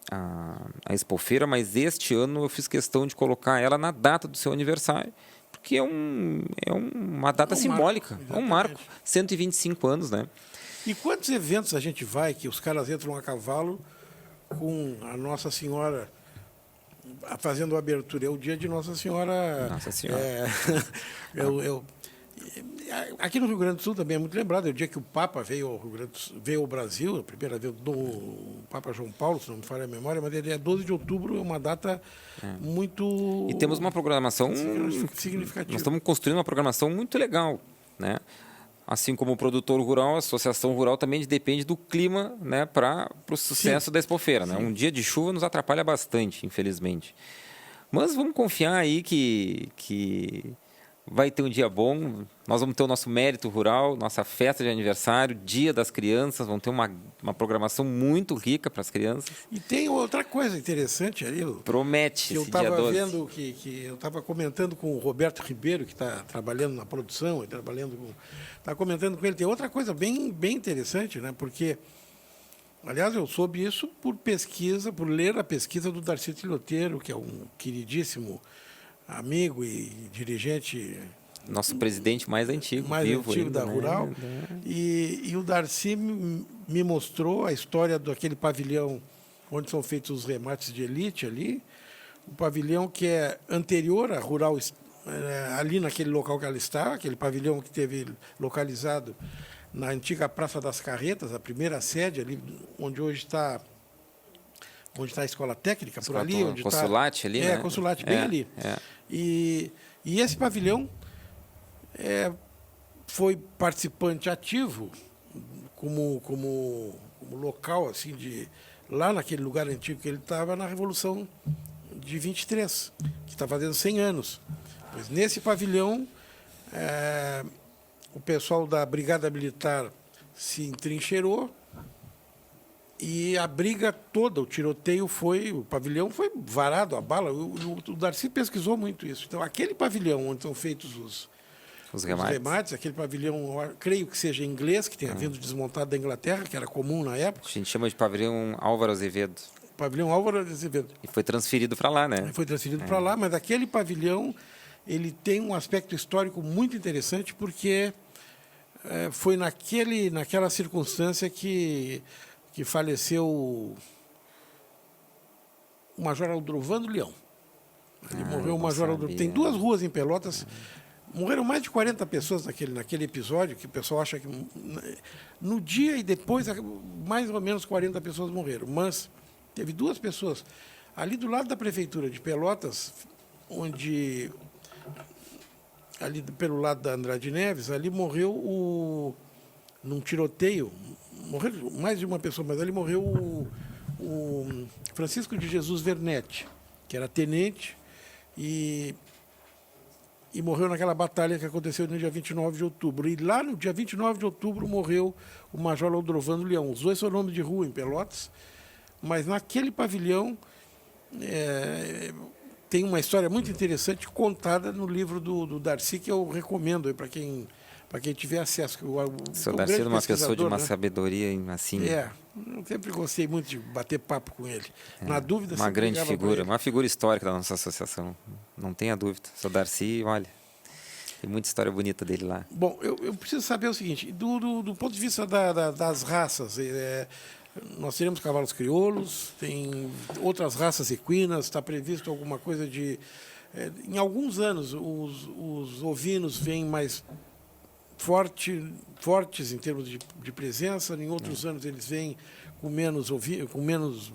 a Expofeira, mas este ano eu fiz questão de colocar ela na data do seu aniversário, porque é uma data simbólica, marco, é um marco, 125 anos, né? E quantos eventos a gente vai que os caras entram a cavalo com a Nossa Senhora fazendo a abertura? É o dia de Nossa Senhora. Nossa Senhora. Aqui no Rio Grande do Sul também é muito lembrado, é o dia que o Papa veio ao Brasil, a primeira vez do Papa João Paulo, se não me falha a memória, mas ele é 12 de outubro, é uma data muito... E temos uma programação significativa. Nós estamos construindo uma programação muito legal, né? Assim como o produtor rural, a associação rural também depende do clima, né, para o sucesso da Expofeira, né? Um dia de chuva nos atrapalha bastante, infelizmente. Mas vamos confiar aí que vai ter um dia bom. Nós vamos ter o nosso mérito rural, nossa festa de aniversário, Dia das Crianças. Vamos ter uma programação muito rica para as crianças. E tem outra coisa interessante ali. Promete esse dia 12. Eu estava vendo que eu estava comentando com o Roberto Ribeiro, que está trabalhando na produção, está comentando com ele. Tem outra coisa bem interessante, né? Porque, aliás, eu soube isso por ler a pesquisa do Darcy Tilhoteiro, que é um queridíssimo amigo e dirigente... Nosso presidente mais antigo ainda, da Rural. E o Darcy me mostrou a história daquele pavilhão onde são feitos os remates de elite ali. Um pavilhão que é anterior à Rural, ali naquele local que ela está, aquele pavilhão que teve localizado na antiga Praça das Carretas, a primeira sede ali, onde hoje está a Escola Técnica, por ali. Onde Consulate ali, né? Consulate, bem ali. E esse pavilhão foi participante ativo como local, assim, lá naquele lugar antigo que ele estava, na Revolução de 23, que está fazendo 100 anos. Mas nesse pavilhão, o pessoal da Brigada Militar se entrincheirou e a briga toda, o tiroteio o pavilhão foi varado a bala. O Darcy pesquisou muito isso. Então, aquele pavilhão onde são feitos os remates, aquele pavilhão, creio que seja inglês, que tenha vindo desmontado da Inglaterra, que era comum na época. A gente chama de pavilhão Álvaro Azevedo. Pavilhão Álvaro Azevedo. E foi transferido para lá, né? Foi transferido para lá, mas aquele pavilhão ele tem um aspecto histórico muito interessante, porque foi naquela circunstância que faleceu o Major Aldrovando Leão. Ele morreu o Major Aldrovando. Tem 2 ruas em Pelotas. Morreram mais de 40 pessoas naquele episódio, que o pessoal acha que... No dia e depois, mais ou menos 40 pessoas morreram. Mas teve 2 pessoas. Ali do lado da Prefeitura de Pelotas, ali pelo lado da Andrade Neves, ali morreu num tiroteio, morreu mais de uma pessoa, mas ali morreu o Francisco de Jesus Vernetti, que era tenente, e morreu naquela batalha que aconteceu no dia 29 de outubro. E lá no dia 29 de outubro morreu o Major Aldrovando Leão. Os 2 são nomes de rua em Pelotas, mas naquele pavilhão tem uma história muito interessante contada no livro do Darcy, que eu recomendo para quem tiver acesso. O senhor Darcy é uma pessoa de uma sabedoria assim... Eu sempre gostei muito de bater papo com ele. Na dúvida, uma grande figura, uma figura histórica da nossa associação. Não tenha dúvida. O senhor Darcy, olha, tem muita história bonita dele lá. Bom, eu preciso saber o seguinte, do ponto de vista das raças, nós teremos cavalos crioulos, tem outras raças equinas, está previsto alguma coisa de... em alguns anos, os ovinos vêm mais fortes em termos de presença, em outros anos eles vêm com menos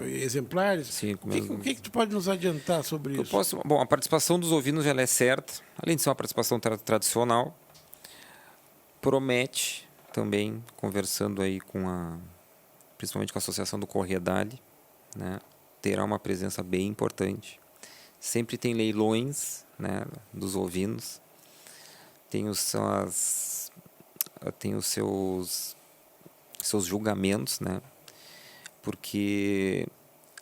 exemplares. Sim, o que tu pode nos adiantar sobre isso? Bom, a participação dos ovinos já é certa, além de ser uma participação tradicional, promete também, conversando aí com principalmente com a Associação do Corredale, né? Terá uma presença bem importante. Sempre tem leilões, né, dos ovinos. Tem os seus julgamentos, né? Porque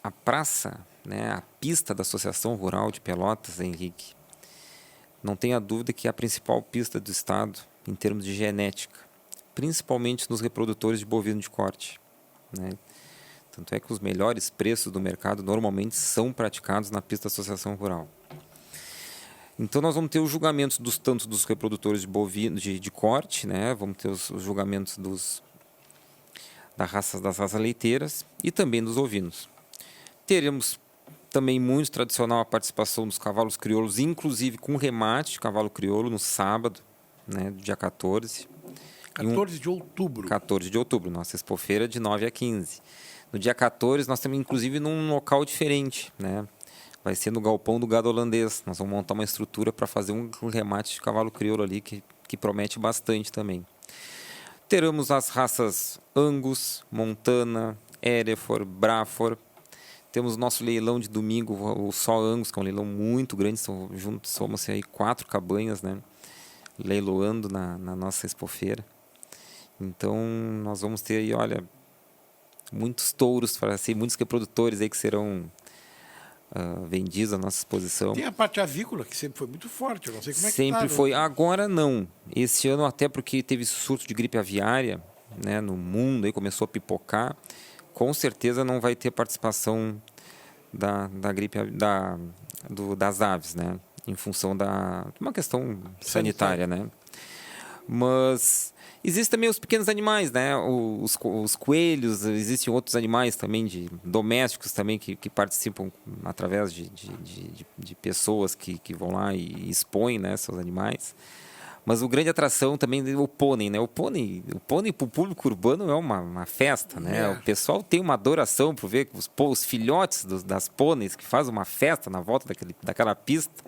a praça, né, a pista da Associação Rural de Pelotas, Henrique, não tenha dúvida que é a principal pista do estado em termos de genética, principalmente nos reprodutores de bovino de corte, né? Tanto é que os melhores preços do mercado normalmente são praticados na pista da Associação Rural. Então nós vamos ter os julgamentos tanto dos reprodutores de bovino de corte, né? Vamos ter os julgamentos das raças leiteiras e também dos ovinos. Teremos também muito tradicional a participação dos cavalos crioulos, inclusive com remate de cavalo crioulo no sábado, né, dia 14. 14 de outubro. 14 de outubro, nossa expofeira de 9 a 15. No dia 14 nós temos inclusive num local diferente, né? Vai ser no galpão do gado holandês. Nós vamos montar uma estrutura para fazer um remate de cavalo crioulo ali que promete bastante também. Teremos as raças Angus, Montana, Hereford, Braford. Temos nosso leilão de domingo, o Só Angus, que é um leilão muito grande. Somos aí 4 cabanhas, né, leiloando na nossa expofeira. Então, nós vamos ter aí, olha, muitos touros, muitos reprodutores aí que serão vendidos à nossa exposição. Tem a parte avícola, que sempre foi muito forte, eu não sei como é que sempre tá, foi. né? Agora não. Esse ano, até porque teve surto de gripe aviária, né, no mundo, aí começou a pipocar. Com certeza não vai ter participação da gripe das aves, né, em função de uma questão sanitária, né? Mas existem também os pequenos animais, né? Os coelhos, existem outros animais também domésticos também que participam através de pessoas que vão lá e expõem, né, seus animais. Mas o grande atração também é o pônei, né? O pônei para o público urbano é uma festa, né? O pessoal tem uma adoração por ver os filhotes das pôneis que fazem uma festa na volta daquela pista.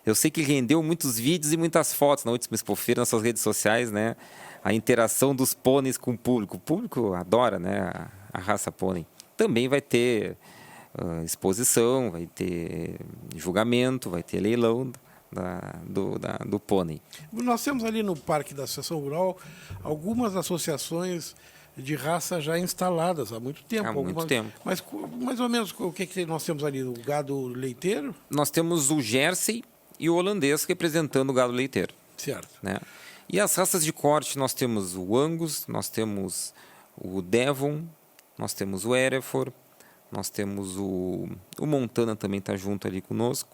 Eu sei que rendeu muitos vídeos e muitas fotos na última expofeira nas suas redes sociais, né? A interação dos pôneis com o público. O público adora, né, a raça pônei. Também vai ter exposição, vai ter julgamento, vai ter leilão do pônei. Nós temos ali no Parque da Associação Rural algumas associações de raça já instaladas há muito tempo. Há muito tempo. Mas mais ou menos o que nós temos ali? O gado leiteiro? Nós temos o Jersey e o holandês representando o gado leiteiro. Certo. Né? E as raças de corte, nós temos o Angus, nós temos o Devon, nós temos o Hereford, nós temos o Montana também está junto ali conosco.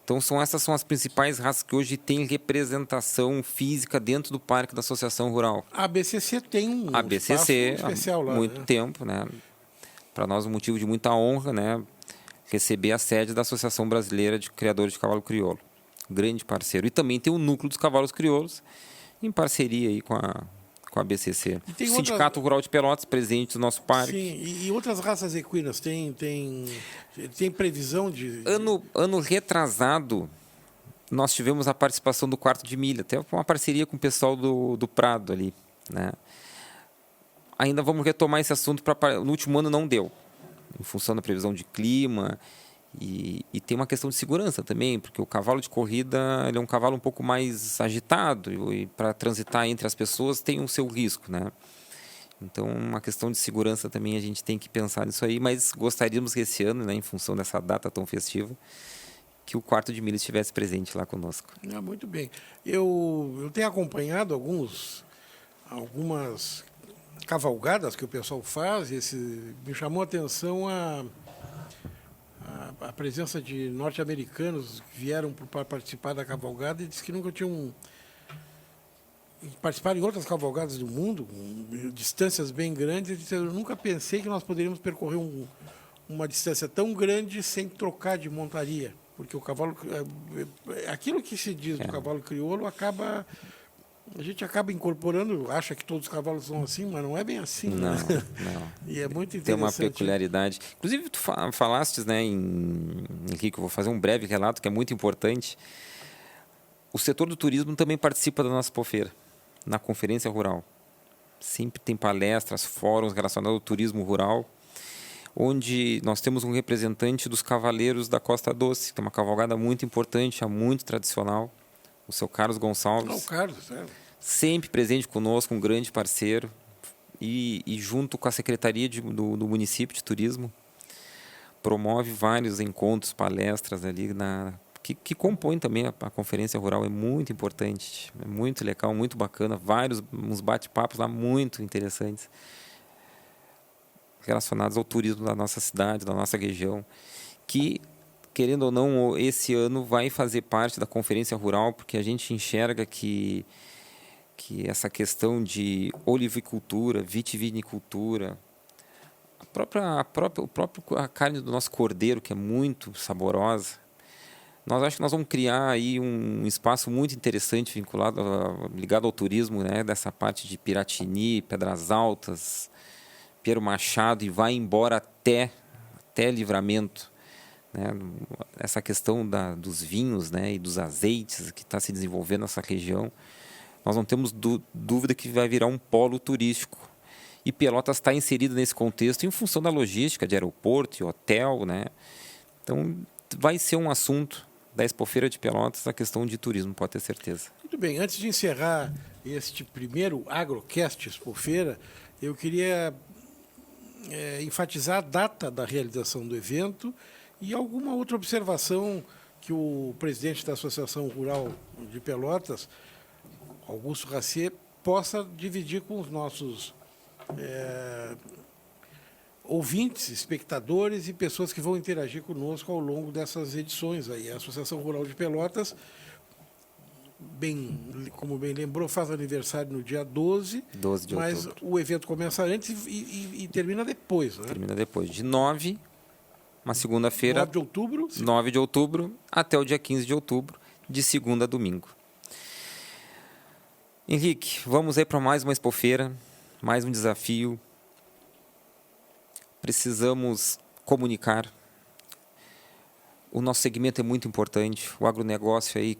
Então essas são as principais raças que hoje têm representação física dentro do Parque da Associação Rural. A ABCC tem um espaço especial lá. Há muito tempo, né? Para nós um motivo de muita honra, né, receber a sede da Associação Brasileira de Criadores de Cavalo Crioulo. Grande parceiro. E também tem o Núcleo dos Cavalos Crioulos, em parceria aí com a BCC. O Sindicato Rural de Pelotas, presente no nosso parque. Sim, e outras raças equinas, tem previsão de... Ano retrasado, nós tivemos a participação do Quarto de Milha, até uma parceria com o pessoal do Prado ali, né? Ainda vamos retomar esse assunto, no último ano não deu, em função da previsão de clima. E tem uma questão de segurança também, porque o cavalo de corrida ele é um cavalo um pouco mais agitado e para transitar entre as pessoas tem o seu risco, né? Então, uma questão de segurança também a gente tem que pensar nisso aí, mas gostaríamos que esse ano, né, em função dessa data tão festiva, que o Quarto de Milha estivesse presente lá conosco. Muito bem. Eu tenho acompanhado algumas cavalgadas que o pessoal faz, me chamou a atenção a presença de norte-americanos que vieram para participar da cavalgada e disse que nunca tinham participado em outras cavalgadas do mundo, com distâncias bem grandes. Ele disse, eu nunca pensei que nós poderíamos percorrer uma distância tão grande sem trocar de montaria, porque o cavalo, aquilo que se diz do cavalo crioulo a gente acaba incorporando, acha que todos os cavalos são assim, mas não é bem assim. Não, né? não. E é muito interessante. Tem uma peculiaridade. Inclusive, tu falaste, né, Henrique, eu vou fazer um breve relato que é muito importante. O setor do turismo também participa da nossa expofeira, na Conferência Rural. sempre tem palestras, fóruns relacionados ao turismo rural, onde nós temos um representante dos Cavaleiros da Costa Doce, que é uma cavalgada muito importante, muito tradicional, o seu Carlos Gonçalves. Não, Carlos, é. Sempre presente conosco, um grande parceiro, e junto com a Secretaria do Município de Turismo, promove vários encontros, palestras ali que compõem também a Conferência Rural. É muito importante, é muito legal, muito bacana, uns bate-papos lá muito interessantes relacionados ao turismo da nossa cidade, da nossa região, que, querendo ou não, esse ano vai fazer parte da Conferência Rural, porque a gente enxerga que essa questão de olivicultura, vitivinicultura, a carne do nosso cordeiro, que é muito saborosa, acho que nós vamos criar aí um espaço muito interessante ligado ao turismo, né, dessa parte de Piratini, Pedras Altas, Pinheiro Machado, e vai embora até Livramento, né? Essa questão dos vinhos, né, e dos azeites que está se desenvolvendo nessa região, nós não temos dúvida que vai virar um polo turístico. E Pelotas está inserido nesse contexto em função da logística de aeroporto e hotel, né? Então, vai ser um assunto da Expofeira de Pelotas, a questão de turismo, pode ter certeza. Muito bem, antes de encerrar este primeiro Agrocast Expofeira, eu queria enfatizar a data da realização do evento e alguma outra observação que o presidente da Associação Rural de Pelotas, Augusto Racier, possa dividir com os nossos ouvintes, espectadores e pessoas que vão interagir conosco ao longo dessas edições. A Associação Rural de Pelotas, como bem lembrou, faz aniversário no dia 12 de outubro. Mas o evento começa antes e termina depois, né? Termina depois, de 9, uma segunda-feira, 9 de outubro. 9 de outubro, até o dia 15 de outubro, de segunda a domingo. Henrique, vamos aí para mais uma expofeira, mais um desafio. Precisamos comunicar. O nosso segmento é muito importante. O agronegócio aí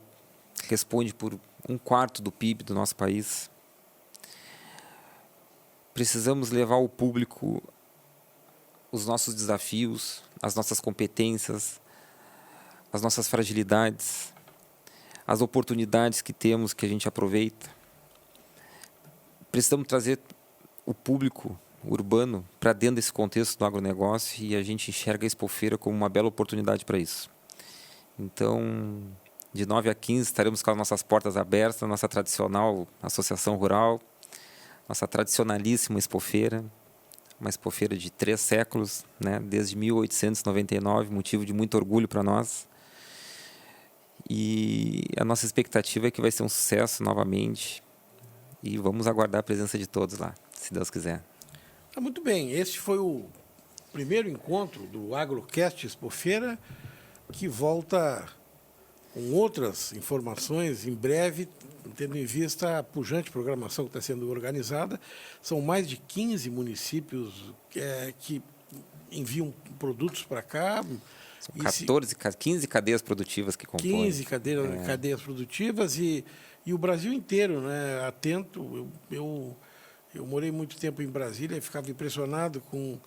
responde por 1/4 do PIB do nosso país. Precisamos levar ao público os nossos desafios, as nossas competências, as nossas fragilidades, as oportunidades que temos que a gente aproveita. Precisamos trazer o público urbano para dentro desse contexto do agronegócio, e a gente enxerga a Expofeira como uma bela oportunidade para isso. Então, de 9 a 15 estaremos com as nossas portas abertas, a nossa tradicional Associação Rural, nossa tradicionalíssima Expofeira, uma Expofeira de 3 séculos, né, desde 1899, motivo de muito orgulho para nós. E a nossa expectativa é que vai ser um sucesso novamente, e vamos aguardar a presença de todos lá, se Deus quiser. Muito bem, este foi o primeiro encontro do Agrocast Expofeira, que volta com outras informações em breve, tendo em vista a pujante programação que está sendo organizada. São mais de 15 municípios que enviam produtos para cá. São 15 cadeias produtivas que compõem. 15 cadeias produtivas e o Brasil inteiro, né, atento. Eu morei muito tempo em Brasília e ficava impressionado com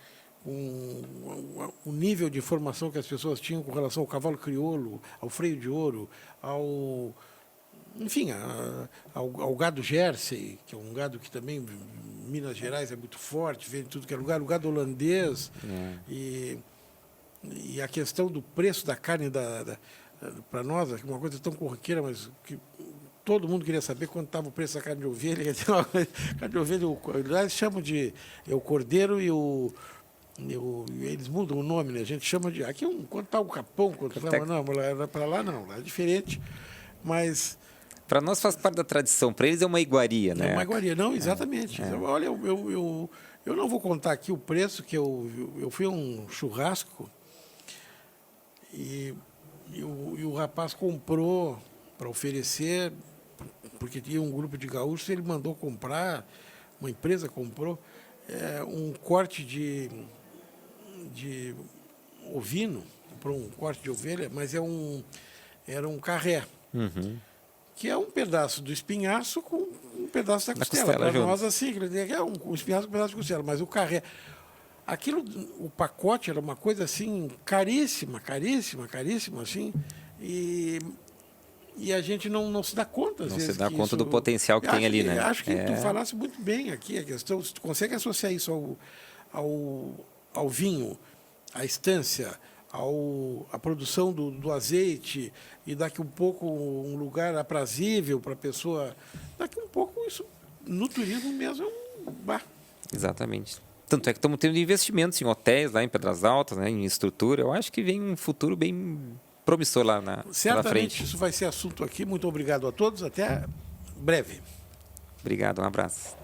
o nível de informação que as pessoas tinham com relação ao cavalo crioulo, ao freio de ouro, ao gado Jersey, que é um gado que também em Minas Gerais é muito forte, vem de tudo que é lugar, o gado holandês, e a questão do preço da carne para nós, uma coisa tão corriqueira, mas que todo mundo queria saber quanto estava o preço da carne de ovelha. Carne de ovelha, eles chamam de o cordeiro eles mudam o nome, né? A gente chama de... Aqui quanto está o capão, para lá não, lá é diferente. Mas... Para nós faz parte da tradição, para eles é uma iguaria, né? É uma iguaria, não, exatamente. Olha, eu não vou contar aqui o preço, que eu fui a um churrasco e o rapaz comprou para oferecer, porque tinha um grupo de gaúchos, ele mandou comprar, uma empresa comprou um corte de ovino, comprou um corte de ovelha, mas era um carré, que é um pedaço do espinhaço com pedaço da Da costela. costela Para junto. nós, assim, é um espinhaço com um pedaço de costela, mas o carré... Aquilo, o pacote era uma coisa assim, caríssima, caríssima, caríssima, assim, e a gente não se dá conta, às Não vezes. se dá que conta isso- do potencial que Eu tem acho ali, né? Acho que tu É. falasse muito bem aqui a questão, se tu consegue associar isso ao vinho, à estância, à produção do azeite, e daqui um pouco um lugar aprazível para a pessoa, daqui um pouco isso, no turismo mesmo, é um bar. Exatamente. Tanto é que estamos tendo investimentos em hotéis lá em Pedras Altas, né, em estrutura. Eu acho que vem um futuro bem promissor lá pela Certamente frente. isso vai ser assunto aqui. Muito obrigado a todos. Até breve. Obrigado, um abraço.